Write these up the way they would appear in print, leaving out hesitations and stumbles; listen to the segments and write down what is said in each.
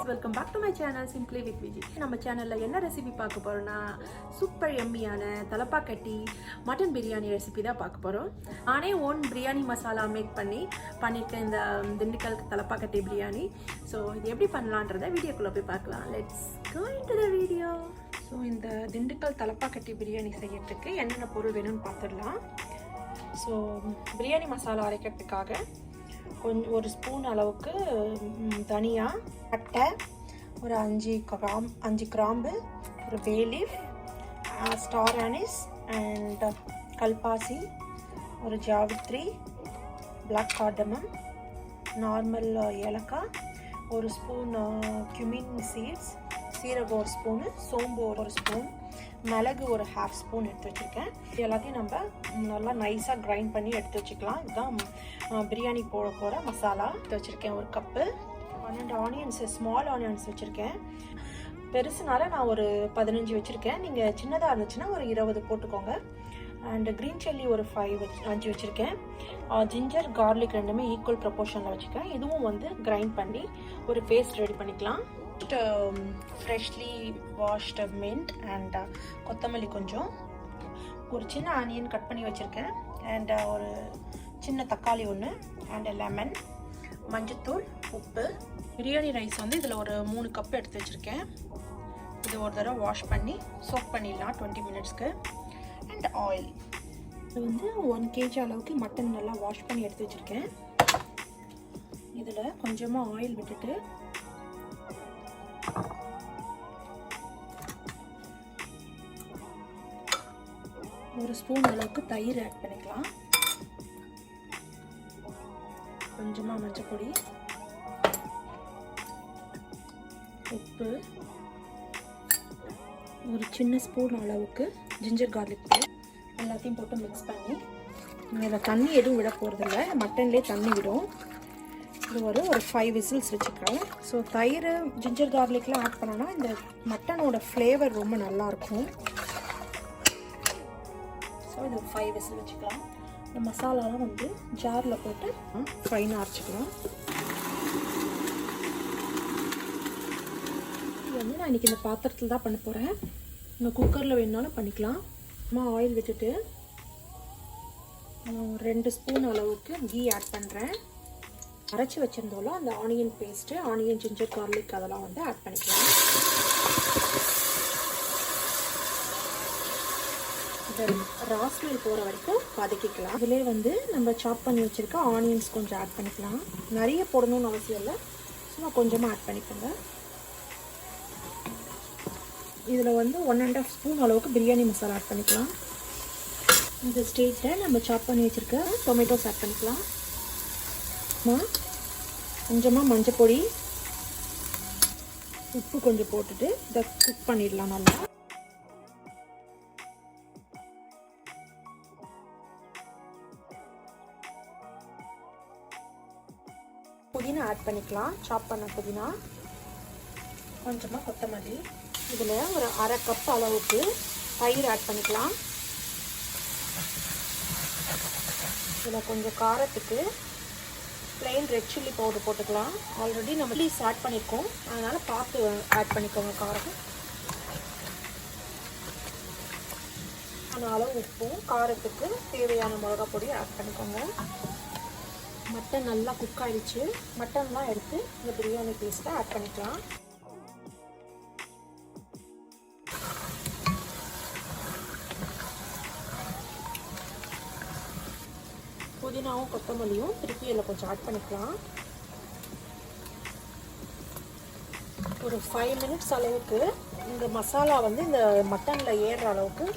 welcome back to my channel Simply with Viji. நம்ம சேனல்ல என்ன ரெசிபி பார்க்க போறோம்னா சூப்பர் எம்மியான தலப்பாக்கட்டி மட்டன் பிரியாணி ரெசிபி தான் பார்க்க போறோம். நானே ஓன் பிரியாணி மசாலா மேக் பண்ணிருக்கேன் இந்த திண்டுக்கல் தலப்பாக்கட்டி பிரியாணி. ஸோ இது எப்படி பண்ணலான்றதை வீடியோக்குள்ள போய் பார்க்கலாம். Let's go into the video. So இந்த திண்டுக்கல் தலப்பாக்கட்டி பிரியாணி செய்யறதுக்கு என்னென்ன பொருள் வேணும்னு பார்த்துடலாம். ஸோ பிரியாணி மசாலா அரைக்கிறதுக்காக ஒரு ஸ்பூன் அளவுக்கு தனியா, பட்டை, ஒரு 5 கிராம்பு, ஒரு பே லீஃப், ஸ்டார் அனிஸ் அண்ட் கல்பாசி, ஒரு ஜாவித்ரி, பிளாக் கார்டமம், நார்மல் ஏலக்காய், ஒரு ஸ்பூன் cumin சீட்ஸ், சீரகம் ஒரு ஸ்பூனு, சோம்பு ஒரு ஸ்பூன், மிளகு ஒரு 1/2 ஸ்பூன் எடுத்து வச்சுருக்கேன். இது எல்லாத்தையும் நம்ம நல்லா நைஸாக கிரைண்ட் பண்ணி எடுத்து வச்சுக்கலாம். இதுதான் பிரியாணி போட போகிற மசாலா எடுத்து வச்சுருக்கேன். ஒரு கப்பு 12 ஆனியன்ஸ், ஸ்மால் ஆனியன்ஸ் வச்சுருக்கேன். பெருசுனால நான் ஒரு 15 வச்சுருக்கேன். நீங்கள் சின்னதாக இருந்துச்சுன்னா ஒரு 20 போட்டுக்கோங்க. அண்ட் க்ரீன் சில்லி ஒரு 5 வச்சுருக்கேன். ஜிஞ்சர் கார்லிக் ரெண்டுமே ஈக்குவல் ப்ரொப்போர்ஷனில் வச்சுருக்கேன். இதுவும் வந்து கிரைண்ட் பண்ணி ஒரு பேஸ்ட் ரெடி பண்ணிக்கலாம். ஃப்ரெஷ்லி வாஷ்ட் மின்ட் அண்ட் கொத்தமல்லி கொஞ்சம், ஒரு சின்ன ஆனியன் கட் பண்ணி வச்சுருக்கேன், அண்ட் ஒரு சின்ன தக்காளி ஒன்று, அண்ட் லெமன், மஞ்சத்தூள், உப்பு. பிரியாணி ரைஸ் வந்து இதில் ஒரு 3 கப் எடுத்து வச்சுருக்கேன். இது ஒரு தடவை வாஷ் பண்ணி சோக் பண்ணிடலாம் 20 மினிட்ஸ்க்கு. அண்ட் ஆயில், இது வந்து 1 kg அளவுக்கு மட்டன் நல்லா வாஷ் பண்ணி எடுத்து வச்சுருக்கேன். இதில் கொஞ்சமாக ஆயில் விட்டுட்டு ஒரு ஸ்பூன் அளவுக்கு தயிர் ஆட் பண்ணிக்கலாம். கொஞ்சமாக மஞ்சள் பொடி, உப்பு, ஒரு சின்ன ஸ்பூன் அளவுக்கு ஜிஞ்சர் கார்லிக் பேஸ்ட் எல்லாத்தையும் போட்டு மிக்ஸ் பண்ணி, இதில் தண்ணி எதுவும் விட போகிறதில்ல, மட்டன்லேயே தண்ணி விடும். இது ஒரு 5 விசில்ஸ் வச்சுக்கிறேன். ஸோ தயிர், ஜிஞ்சர் கார்லிக்லாம் ஆட் பண்ணோன்னா இந்த மட்டனோட ஃப்ளேவர் ரொம்ப நல்லாயிருக்கும். ஸோ இது ஒரு 5 விசில் வச்சுக்கலாம். இந்த மசாலாலாம் வந்து ஜாரில் போட்டு ஃபைனாக அரைச்சிக்கலாம். இது வந்து நான் இன்றைக்கி இந்த பாத்திரத்தில் தான் பண்ண போகிறேன். நீங்கள் குக்கரில் வேணுனாலும் பண்ணிக்கலாம். ஆயில் விட்டுட்டு 2 ஸ்பூன் அளவுக்கு கீ ஆட் பண்ணுறேன். அரைச்சி வச்சுருந்தோம்ல அந்த onion paste, onion, ginger garlic அதெல்லாம் வந்து ஆட் பண்ணிக்கலாம். இந்த ராஸ்மெல் போகிற வரைக்கும் வதக்கிக்கலாம். அதிலே வந்து நம்ம சாப் பண்ணி வச்சுருக்க ஆனியன்ஸ் கொஞ்சம் ஆட் பண்ணிக்கலாம். நிறைய போடணும்னு அவசியம் இல்லை, சும்மா கொஞ்சமாக ஆட் பண்ணிக்கோங்க. இதில் வந்து 1.5 ஸ்பூன் அளவுக்கு பிரியாணி மசாலா ஆட் பண்ணிக்கலாம். இந்த ஸ்டேஜில் நம்ம சாப் பண்ணி வச்சுருக்க டொமேட்டோஸ் ஆட் பண்ணிக்கலாம். கொஞ்சமாக மஞ்சள் பொடி, உப்பு கொஞ்சம் போட்டுட்டு இதை குக் பண்ணிடலாம். நல்லா புதினா ஆட் பண்ணிக்கலாம். சாப் பண்ண புதினா, கொஞ்சமாக கொத்தமல்லி. இதில் ஒரு 1/2 கப் அளவுக்கு தயிர் ஆட் பண்ணிக்கலாம். இதில் கொஞ்சம் காரத்துக்கு plain ரெட் சில்லி பவுடர் போட்டுக்கலாம். ஆல்ரெடி நம்ம சில்லிஸ் ஆட் பண்ணியிருக்கோம், அதனால் பார்த்து ஆட் பண்ணிக்கோங்க காரம். அதனால் உப்பும் காரத்துக்கு தேவையான மிளகா பொடி ஆட் பண்ணிக்கோங்க. மட்டன் நல்லா குக் ஆகிடுச்சு. மட்டன்லாம் எடுத்து இந்த பிரியாணி பேஸ்ட்டை ஆட் பண்ணிக்கலாம். புதினாவும் கொத்தமல்லியும் திருப்பி இதில் கொஞ்சம் ஆட் பண்ணிக்கலாம். ஒரு 5 மினிட்ஸ் அளவுக்கு இந்த மசாலா வந்து இந்த மட்டனில் ஏறுற அளவுக்கு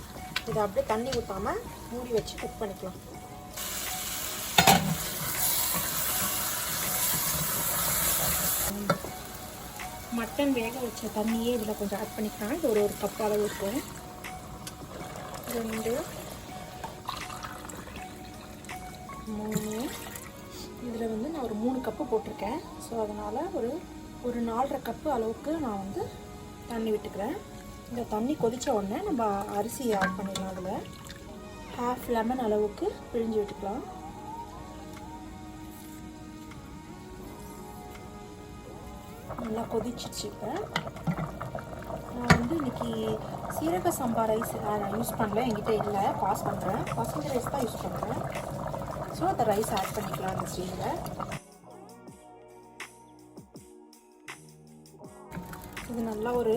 இதை அப்படியே தண்ணி ஊற்றாமல் மூடி வச்சு குக் பண்ணிக்கலாம். மட்டன் வேக வச்ச தண்ணியே இதில் கொஞ்சம் ஆட் பண்ணிக்கலாம். இது ஒரு கப் அளவு இருக்கும். 2, 3, இதில் வந்து நான் ஒரு 3 கப்பு போட்டிருக்கேன். ஸோ அதனால் ஒரு 4.5 கப்பு அளவுக்கு நான் வந்து தண்ணி விட்டுக்கிறேன். இந்த தண்ணி கொதித்த உடனே நம்ம அரிசி ஆட் பண்ணிடலாம். அதில் 1/2 லெமன் அளவுக்கு பிழிஞ்சு விட்டுக்கலாம். நல்லா கொதிச்சிச்சு. இப்போ நான் வந்து இன்றைக்கி சீரக சம்பா ரைஸ் நான் யூஸ் பண்ணல, என்கிட்ட இல்லை, பாஸ் பண்ணுறேன். பாஸ்மதி ரைஸ் தான் யூஸ் பண்ணுறேன். ஸோ அந்த ரைஸ் ஆட் பண்ணிக்கலாம் அந்த ஸ்டேஜில். இது நல்லா ஒரு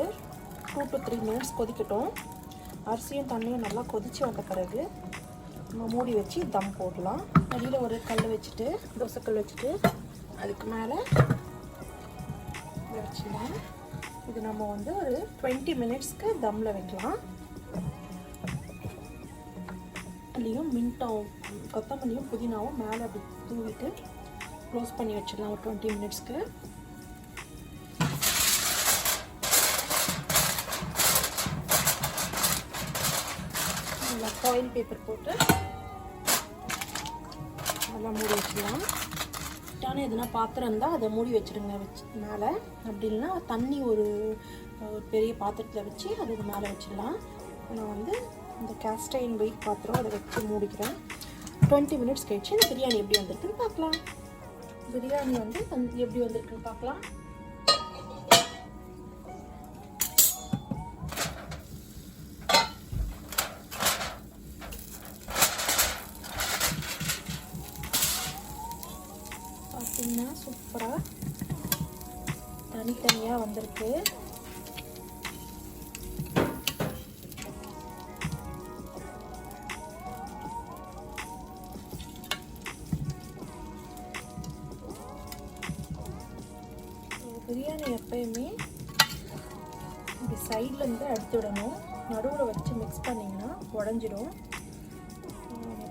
2 to 3 minutes கொதிக்கட்டும். அரிசியும் தண்ணியும் நல்லா கொதித்து வந்த பிறகு நம்ம மூடி வச்சு தம் போடலாம். அடியில் ஒரு கல் வச்சுட்டு, தோசைக்கல் வச்சுட்டு அதுக்கு மேலே வச்சுக்கலாம். இது நம்ம வந்து ஒரு 20 minutesக்கு தம்மில் வைக்கலாம். அதுலேயும் மின்ட்டும் கொத்தமல்லியும் புதினாவும் மேலே அப்படி தூவிட்டு க்ளோஸ் பண்ணி வச்சிடலாம் ஒரு 20 minutesக்கு. நல்லா ஃபாயில் பேப்பர் போட்டு நல்லா மூடி வச்சிடலாம். ஆனால் எதுனா பாத்திரம் இருந்தால் அதை மூடி வச்சுடுங்க மேலே. அப்படி இல்லைன்னா தண்ணி ஒரு பெரிய பாத்திரத்தில் வச்சு அதுக்கு மேலே வச்சிடலாம். நான் வந்து இந்த கேஸ்டைன் வெயிட் பாத்திரம் அதை வச்சு மூடிக்கிறேன். 20 minutes கழிச்சு இந்த பிரியாணி எப்படி வந்திருக்குன்னு பார்க்கலாம். பிரியாணி வந்து எப்படி வந்திருக்குன்னு பார்க்கலாம். பார்த்தீங்கன்னா சூப்பராக தனித்தனியாக வந்திருக்கு. பிரியாணி எப்பயுமே இப்படி சைட்லேருந்து எடுத்து விடணும். நடுவில் வச்சு மிக்ஸ் பண்ணிங்கன்னா உடஞ்சிடும்.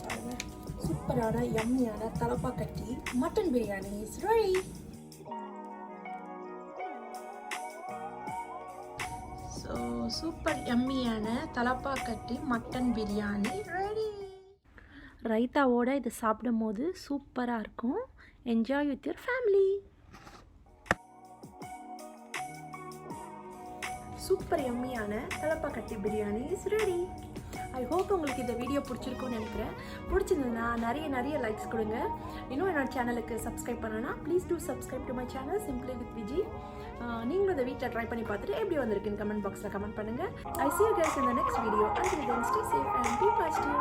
பாருங்கள், சூப்பரான யம்மியான Thalappakatti mutton biryani is ready. So super யம்மியான தலப்பாக்கட்டி மட்டன் பிரியாணி ரெடி. ரைத்தாவோட இது சாப்பிடும் போது சூப்பராக இருக்கும். Enjoy with your family. Super யம்மியான Thalappakatti biryani is ready. I hope உங்களுக்கு இந்த வீடியோ பிடிச்சிருக்கும்னு நினைக்கிறேன். பிடிச்சிருந்ததுன்னா நிறைய லைக்ஸ் கொடுங்க. இன்னும் என்னோட சேனலுக்கு சப்ஸ்கிரைப் பண்ணனா please do subscribe to my channel simply with Viji. நீங்களும் இந்த வீட்டில் ட்ரை பண்ணி பார்த்துட்டு எப்படி வந்திருக்குன்னு கமெண்ட் பாக்ஸில் கமெண்ட் பண்ணுங்கள். ஐ see you guys in the next video. Until then, stay safe and be positive.